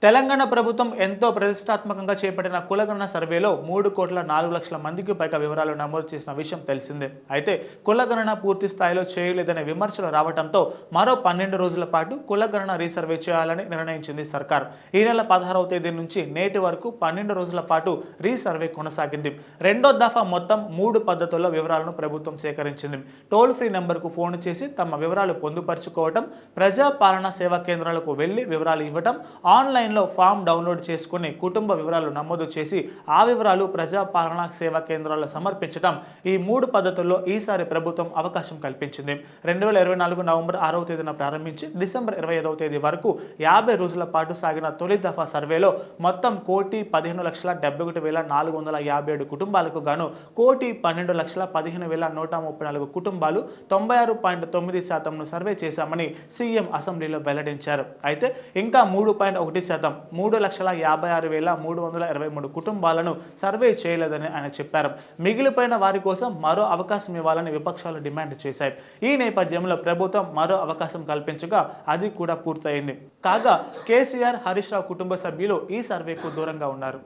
తెలంగాణ ప్రభుత్వం ఎంతో ప్రతిష్టాత్మకంగా చేపట్టిన కులగణన సర్వేలో 3,04,00,000 మందికి పైగా వివరాలు నమోదు చేసిన విషయం తెలిసిందే. అయితే కులగణన పూర్తి స్థాయిలో చేయలేదనే విమర్శలు రావడంతో మరో 12 రోజుల పాటు కులగణన రీసర్వే చేయాలని నిర్ణయించింది సర్కార్. ఈ నెల 16వ తేదీ నుంచి నేటి వరకు 12 రోజుల పాటు రీసర్వే కొనసాగింది. రెండో దఫా మొత్తం 3 పద్ధతుల్లో వివరాలను ప్రభుత్వం సేకరించింది. టోల్ ఫ్రీ నెంబర్కు ఫోన్ చేసి తమ వివరాలు పొందుపరుచుకోవటం, ప్రజా పాలనా సేవా కేంద్రాలకు వెళ్లి వివరాలు ఇవ్వటం, ఆన్లైన్లో ఫామ్ డౌన్లోడ్ చేసుకుని కుటుంబ వివరాలు నమోదు చేసి ఆ వివరాలు ప్రజా పాలనా సేవా కేంద్రాల్లో సమర్పించడం, ఈ 3 పద్ధతుల్లో ఈసారి ప్రభుత్వం అవకాశం కల్పించింది. 2024 నవంబర్ 6వ తేదీన ప్రారంభించి డిసెంబర్ 25వ తేదీ వరకు 50 రోజుల పాటు సాగిన తొలి దఫా సర్వేలో మొత్తం 1,15,71,457 కుటుంబాలకు గాను 1,12,15,134 కుటుంబాలు 96.9% సర్వే చేశామని సీఎం అసెంబ్లీలో వెల్లడించారు. అయితే ఇంకా 3.1% 3,56,323 కుటుంబాలను సర్వే చేయలేదని ఆయన చెప్పారు. మిగిలిపోయిన వారి కోసం మరో అవకాశం ఇవ్వాలని విపక్షాలు డిమాండ్ చేశాయి. ఈ నేపథ్యంలో ప్రభుత్వం మరో అవకాశం కల్పించగా అది కూడా పూర్తయింది. కాగా కేసీఆర్, హరీష్ రావు కుటుంబ సభ్యులు ఈ సర్వేకు దూరంగా ఉన్నారు.